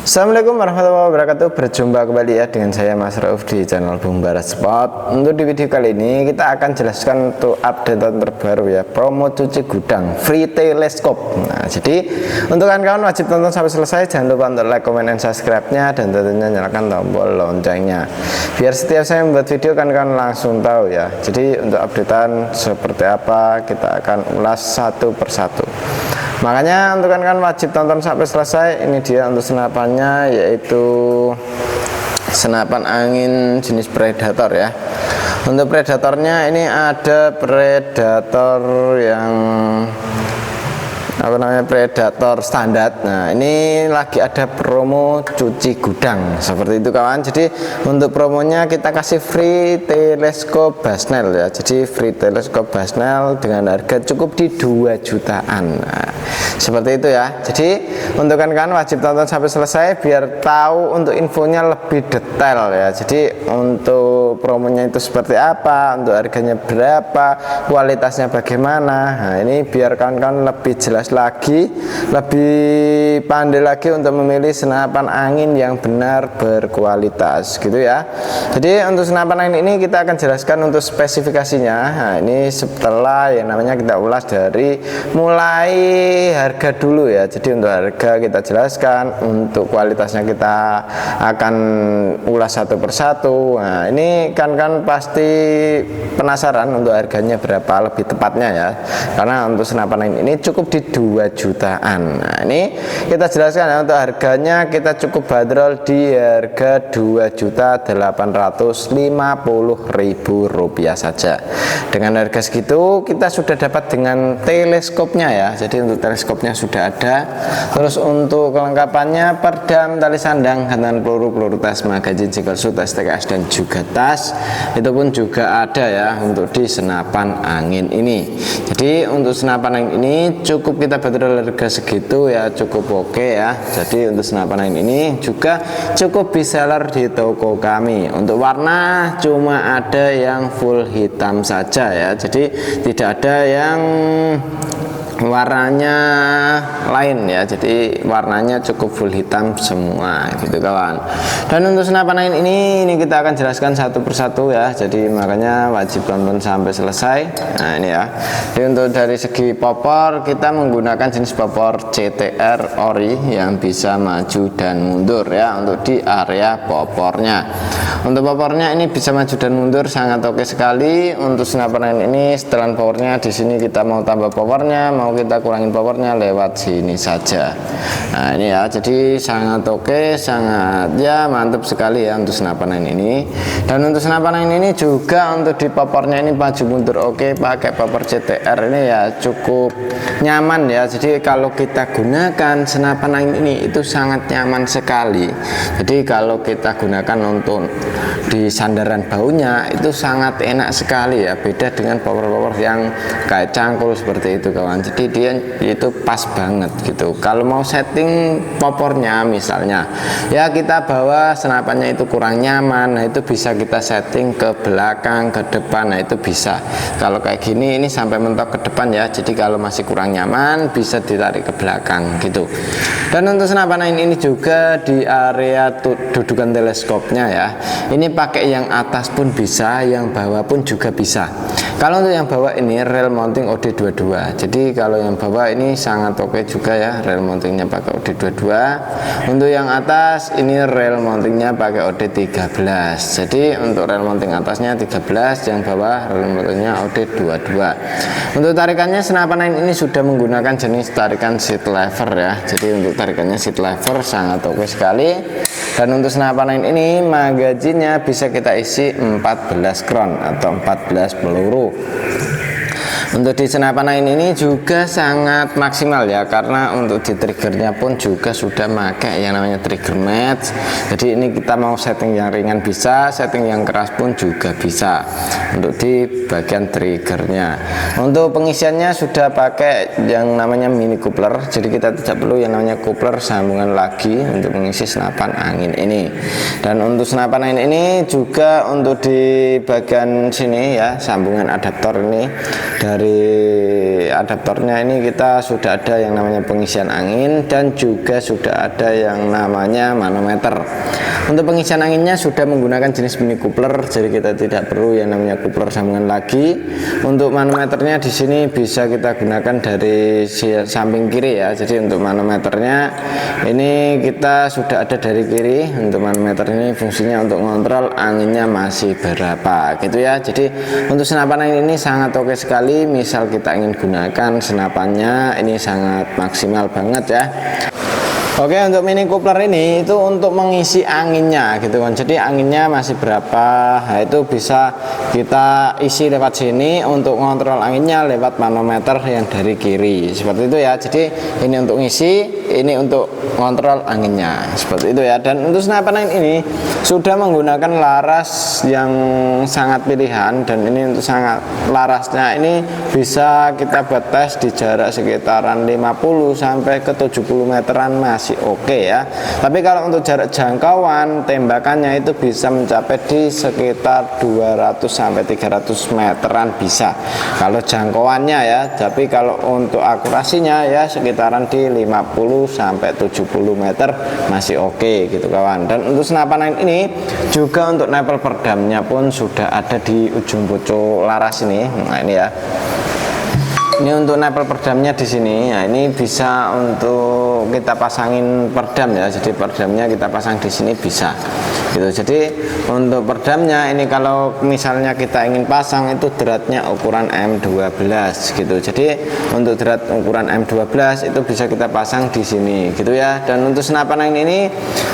Assalamualaikum warahmatullahi wabarakatuh. Berjumpa kembali ya dengan saya Mas Rauf di channel Bumbarat Spot. Untuk di video kali ini kita akan jelaskan untuk update terbaru ya, promo cuci gudang free teleskop. Nah, jadi untuk kawan-kawan wajib tonton sampai selesai. Jangan lupa untuk like, comment, dan subscribe-nya, dan tentunya nyalakan tombol loncengnya biar setiap saya membuat video kawan-kawan langsung tahu ya. Jadi untuk updatean seperti apa kita akan ulas satu persatu. Makanya untuk kawan-kawan wajib tonton sampai selesai. Ini dia untuk senapannya, yaitu senapan angin jenis Predator ya. Untuk Predatornya ini ada Predator yang Predator standar. Nah, ini lagi ada promo cuci gudang seperti itu kawan. Jadi untuk promonya kita kasih free teleskop Basnel ya. Jadi free teleskop Basnel dengan harga cukup di 2 jutaan. Nah, seperti itu ya. Jadi untuk kawan-kawan wajib tonton sampai selesai biar tahu untuk infonya lebih detail ya. Jadi untuk promonya itu seperti apa, untuk harganya berapa, kualitasnya bagaimana. Nah, ini biar kawan-kawan lebih jelas lagi, lebih pandai lagi untuk memilih senapan angin yang benar berkualitas gitu ya. Jadi untuk senapan angin ini kita akan jelaskan untuk spesifikasinya. Nah, ini setelah yang namanya kita ulas dari mulai harga dulu ya. Jadi untuk harga kita jelaskan, untuk kualitasnya kita akan ulas satu persatu. Nah, ini kan pasti penasaran untuk harganya berapa lebih tepatnya ya, karena untuk senapan angin ini cukup di 2 jutaan. Nah, ini kita jelaskan ya, untuk harganya kita cukup bandrol di harga 2.850.000 rupiah saja. Dengan harga segitu kita sudah dapat dengan teleskopnya ya. Jadi untuk teleskopnya sudah ada. Terus untuk kelengkapannya perdam, tali sandang, gantungan peluru tes, magazin, single shoot, STKS, dan juga tas. Itu pun juga ada ya untuk di senapan angin ini. Jadi untuk senapan angin ini cukup kita bandrol harga segitu ya, cukup oke ya. Jadi untuk senapan angin ini juga cukup bestseller di toko kami. Untuk warna cuma ada yang full hitam saja ya. Jadi tidak ada yang warnanya lain ya. Jadi warnanya cukup full hitam semua gitu kawan. Dan untuk senapan angin ini kita akan jelaskan satu persatu ya. Jadi makanya wajib tonton sampai selesai. Nah, ini ya. Jadi untuk dari segi popor kita menggunakan jenis popor CTR ori yang bisa maju dan mundur ya. Untuk di area popornya, untuk popornya ini bisa maju dan mundur, sangat oke sekali. Untuk senapan angin ini setelan powernya di sini kita mau tambah powernya, mau kita kurangin powernya lewat sini saja. Nah, ini ya. Jadi sangat oke, sangat ya mantap sekali ya untuk senapan angin ini. Dan untuk senapan angin ini juga untuk di popornya ini maju mundur oke, pakai popor CTR ini ya cukup nyaman ya. Jadi kalau kita gunakan senapan angin ini itu sangat nyaman sekali. Jadi kalau kita gunakan untuk di sandaran baunya itu sangat enak sekali ya, beda dengan power yang kayak cangkul seperti itu kawan. Jadi dia itu pas banget gitu. Kalau mau setting popornya misalnya ya, kita bawa senapannya itu kurang nyaman, nah itu bisa kita setting ke belakang, ke depan. Nah itu bisa. Kalau kayak gini ini sampai mentok ke depan ya. Jadi kalau masih kurang nyaman bisa ditarik ke belakang gitu. Dan untuk senapan angin ini juga di area dudukan teleskopnya ya, ini pakai yang atas pun bisa, yang bawah pun juga bisa. Kalau untuk yang bawah ini rail mounting OD22. Jadi kalau yang bawah ini sangat oke juga ya, rail mountingnya pakai OD22. Untuk yang atas ini rail mountingnya pakai OD13. Jadi untuk rail mounting atasnya 13, yang bawah rail mountingnya OD22. Untuk tarikannya senapan angin ini sudah menggunakan jenis tarikan seat lever ya. Jadi untuk tarikannya seat lever sangat oke sekali. Dan untuk senapan angin ini magazinnya bisa kita isi 14 kron atau 14 peluru. Untuk di senapan angin ini juga sangat maksimal ya, karena untuk di triggernya pun juga sudah pakai yang namanya trigger match. Jadi ini kita mau setting yang ringan bisa, setting yang keras pun juga bisa untuk di bagian triggernya. Untuk pengisiannya sudah pakai yang namanya mini coupler, jadi kita tidak perlu yang namanya coupler sambungan lagi untuk mengisi senapan angin ini. Dan untuk senapan angin ini juga untuk di bagian sini ya, sambungan adaptor ini dari dari adaptornya ini kita sudah ada yang namanya pengisian angin dan juga sudah ada yang namanya manometer. Untuk pengisian anginnya sudah menggunakan jenis mini coupler, jadi kita tidak perlu yang namanya coupler sambungan lagi. Untuk manometernya di sini bisa kita gunakan dari samping kiri ya. Jadi untuk manometernya ini kita sudah ada dari kiri. Untuk manometer ini fungsinya untuk mengontrol anginnya masih berapa gitu ya. Jadi untuk senapan angin ini sangat oke sekali. Misal kita ingin gunakan senapannya ini sangat maksimal banget ya. Oke, untuk mini coupler ini itu untuk mengisi anginnya gitu kan. Jadi anginnya masih berapa, nah itu bisa kita isi lewat sini. Untuk mengontrol anginnya lewat manometer yang dari kiri seperti itu ya. Jadi ini untuk ngisi, ini untuk mengontrol anginnya seperti itu ya. Dan untuk senapan angin ini sudah menggunakan laras yang sangat pilihan, dan ini untuk sangat larasnya ini bisa kita buat tes di jarak sekitaran 50 sampai ke 70 meteran masih oke ya. Tapi kalau untuk jarak jangkauan tembakannya itu bisa mencapai di sekitar 200 sampai 300 meteran bisa kalau jangkauannya ya. Tapi kalau untuk akurasinya ya sekitaran di 50 sampai 70 meter masih oke gitu kawan. Dan untuk senapan angin ini juga untuk nempel perdamnya pun sudah ada di ujung pucuk laras ini. Nah ini ya. Ini untuk nempel perdamnya di sini. Nah, ini bisa untuk kita pasangin perdam ya. Jadi perdamnya kita pasang di sini bisa. Gitu. Jadi untuk perdamnya ini kalau misalnya kita ingin pasang itu dratnya ukuran M12 gitu. Jadi untuk drat ukuran M12 itu bisa kita pasang di sini gitu ya. Dan untuk senapan angin ini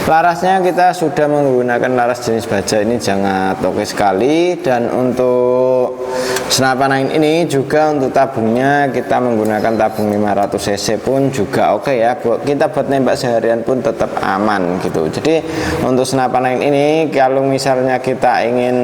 larasnya kita sudah menggunakan laras jenis baja ini sangat oke sekali. Dan untuk senapan angin ini juga untuk tabungnya kita menggunakan tabung 500 cc pun juga oke ya. Kita buat nembak seharian pun tetap aman gitu. Jadi untuk senapan angin ini kalau misalnya kita ingin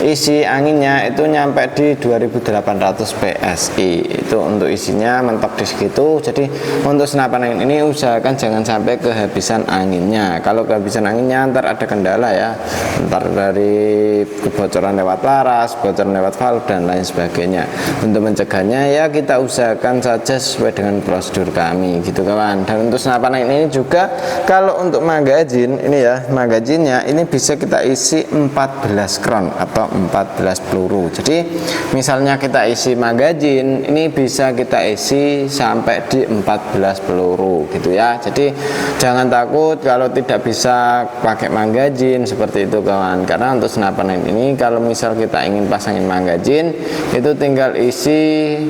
isi anginnya itu nyampe di 2800 PSI itu untuk isinya mentok di segitu. Jadi untuk senapan angin ini usahakan jangan sampai kehabisan anginnya. Kalau kehabisan anginnya ntar ada kendala ya, ntar dari kebocoran lewat laras, bocoran lewat valve dan lain sebagainya. Untuk mencegahnya ya kita usahakan saja sesuai dengan prosedur kami gitu kawan. Dan untuk senapan angin ini juga kalau untuk magazin ini ya, magazinnya ini bisa kita isi 14 kron atau 14 peluru. Jadi misalnya kita isi magazin ini bisa kita isi sampai di 14 peluru gitu ya. Jadi jangan takut kalau tidak bisa pakai magazin seperti itu kawan. Karena untuk senapan angin ini kalau misal kita ingin pasangin magazin itu tinggal isi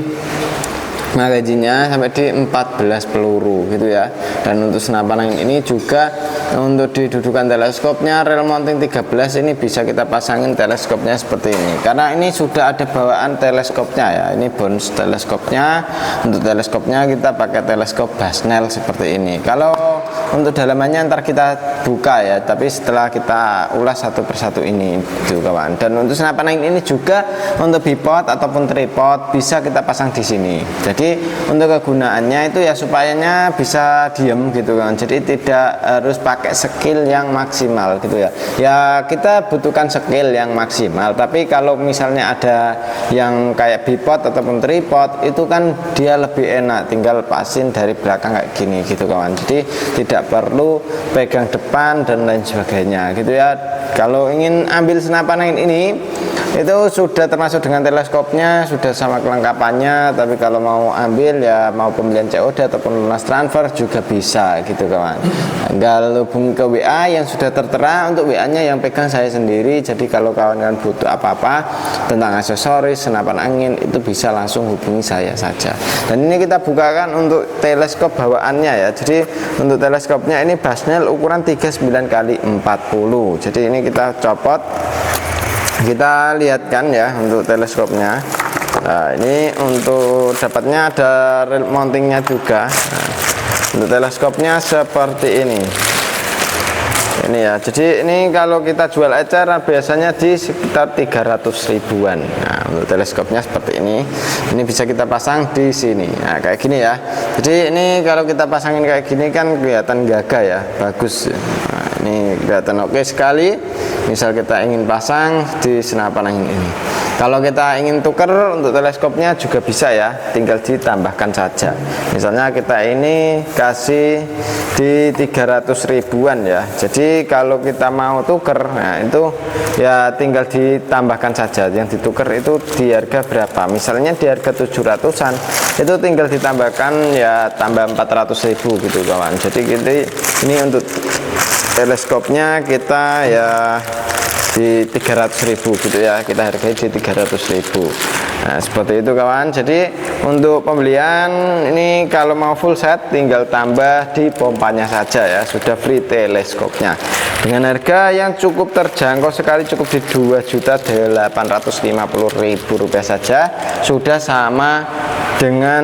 magazinnya sampai di 14 peluru gitu ya. Dan untuk senapan angin ini juga untuk didudukan teleskopnya rel mounting 13 ini bisa kita pasangin teleskopnya seperti ini, karena ini sudah ada bawaan teleskopnya ya. Ini bonus teleskopnya. Untuk teleskopnya kita pakai teleskop Basnel seperti ini. Kalau untuk dalamannya ntar kita buka ya, tapi setelah kita ulas satu persatu ini gitu kawan. Dan untuk senapan angin ini juga untuk bipod ataupun tripod bisa kita pasang di sini. Jadi untuk kegunaannya itu ya supayanya bisa diem gitu kan. Jadi tidak harus pakai skill yang maksimal gitu ya. Ya kita butuhkan skill yang maksimal. Tapi kalau misalnya ada yang kayak bipod ataupun tripod itu kan dia lebih enak, tinggal pasin dari belakang kayak gini gitu kawan. Jadi tidak perlu pegang depan dan lain sebagainya gitu ya. Kalau ingin ambil senapan angin ini itu sudah termasuk dengan teleskopnya, sudah sama kelengkapannya. Tapi kalau mau ambil ya mau pembelian COD ataupun lunas transfer juga bisa gitu kawan. Tinggal hubungi ke WA yang sudah tertera. Untuk WA nya yang pegang saya sendiri. Jadi kalau kawan-kawan butuh apa-apa tentang aksesoris senapan angin itu bisa langsung hubungi saya saja. Dan ini kita bukakan untuk teleskop bawaannya ya. Jadi untuk teleskopnya ini Basnel ukuran 39x40. Jadi ini kita copot, kita lihatkan ya untuk teleskopnya. Nah ini untuk dapatnya ada rel mountingnya juga. Nah, untuk teleskopnya seperti ini ya. Jadi ini kalau kita jual ecer biasanya di sekitar 300 ribuan. Nah untuk teleskopnya seperti ini bisa kita pasang di sini. Nah kayak gini ya. Jadi ini kalau kita pasangin kayak gini kan kelihatan gagah ya, bagus. Nah, ini kelihatan oke sekali. Misal kita ingin pasang di senapan angin ini, kalau kita ingin tuker untuk teleskopnya juga bisa ya, tinggal ditambahkan saja. Misalnya kita ini kasih di 300 ribuan ya, jadi kalau kita mau tuker, nah itu ya tinggal ditambahkan saja. Yang ditukar itu di harga berapa, misalnya di harga 700-an, itu tinggal ditambahkan ya tambah 400.000 gitu kawan. Jadi ini untuk teleskopnya kita ya di 300.000 gitu ya, kita hargai di 300.000. Nah seperti itu kawan. Jadi untuk pembelian ini kalau mau full set tinggal tambah di pompanya saja ya, sudah free teleskopnya dengan harga yang cukup terjangkau sekali, cukup di Rp2.850.000 saja, sudah sama dengan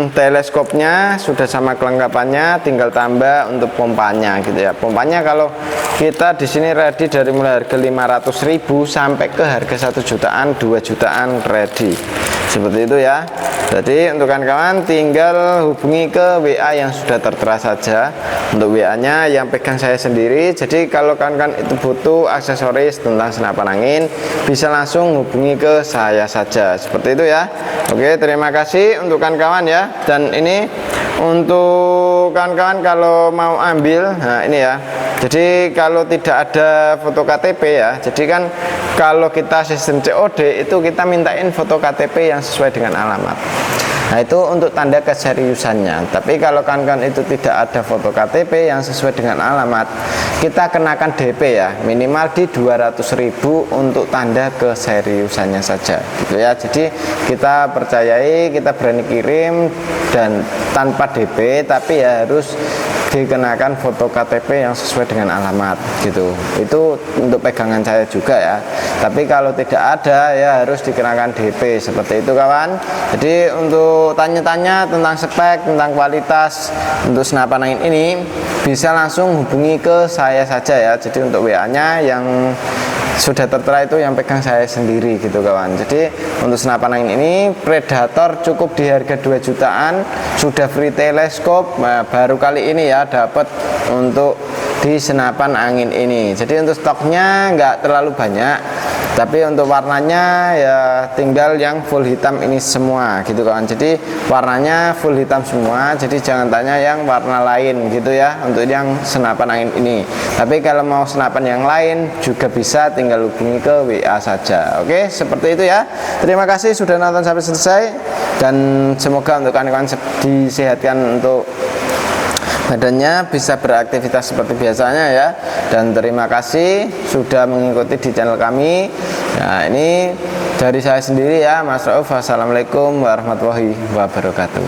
teleskopnya, sudah sama kelengkapannya, tinggal tambah untuk pompanya gitu ya. Pompanya kalau kita di sini ready dari mulai harga 500.000 sampai ke harga 1 jutaan, 2 jutaan ready. Seperti itu ya. Jadi untuk kawan-kawan tinggal hubungi ke WA yang sudah tertera saja. Untuk WA-nya yang pegang saya sendiri. Jadi kalau kawan-kawan itu butuh aksesoris tentang senapan angin, bisa langsung hubungi ke saya saja. Seperti itu ya. Oke, terima kasih untuk kawan-kawan ya. Dan ini untuk kawan-kawan kalau mau ambil, nah ini ya. Jadi kalau tidak ada foto KTP ya, jadi kan kalau kita sistem COD itu kita mintain foto KTP yang sesuai dengan alamat. Nah itu untuk tanda keseriusannya. Tapi kalau kawan-kawan itu tidak ada foto KTP yang sesuai dengan alamat, kita kenakan DP ya, minimal di 200.000 untuk tanda keseriusannya saja gitu ya. Jadi kita percayai, kita berani kirim dan tanpa DP, tapi ya harus dikenakan foto KTP yang sesuai dengan alamat gitu. Itu untuk pegangan saya juga ya. Tapi kalau tidak ada ya harus dikenakan DP, seperti itu kawan. Jadi untuk tanya-tanya tentang spek, tentang kualitas untuk senapan angin ini, bisa langsung hubungi ke saya saja ya. Jadi untuk WA-nya yang sudah tertera itu yang pegang saya sendiri gitu kawan. Jadi untuk senapan angin ini Predator cukup di harga 2 jutaan, sudah free teleskop. Nah, baru kali ini ya dapat untuk di senapan angin ini. Jadi untuk stoknya nggak terlalu banyak, tapi untuk warnanya ya tinggal yang full hitam ini semua gitu kawan. Jadi warnanya full hitam semua, jadi jangan tanya yang warna lain gitu ya untuk yang senapan angin ini. Tapi kalau mau senapan yang lain juga bisa, tinggal hubungi ke WA saja. Oke, seperti itu ya. Terima kasih sudah nonton sampai selesai, dan semoga untuk kawan-kawan disehatkan untuk badannya, bisa beraktivitas seperti biasanya ya. Dan terima kasih sudah mengikuti di channel kami. Nah ini dari saya sendiri ya, Mas Rauf. Wassalamualaikum warahmatullahi wabarakatuh.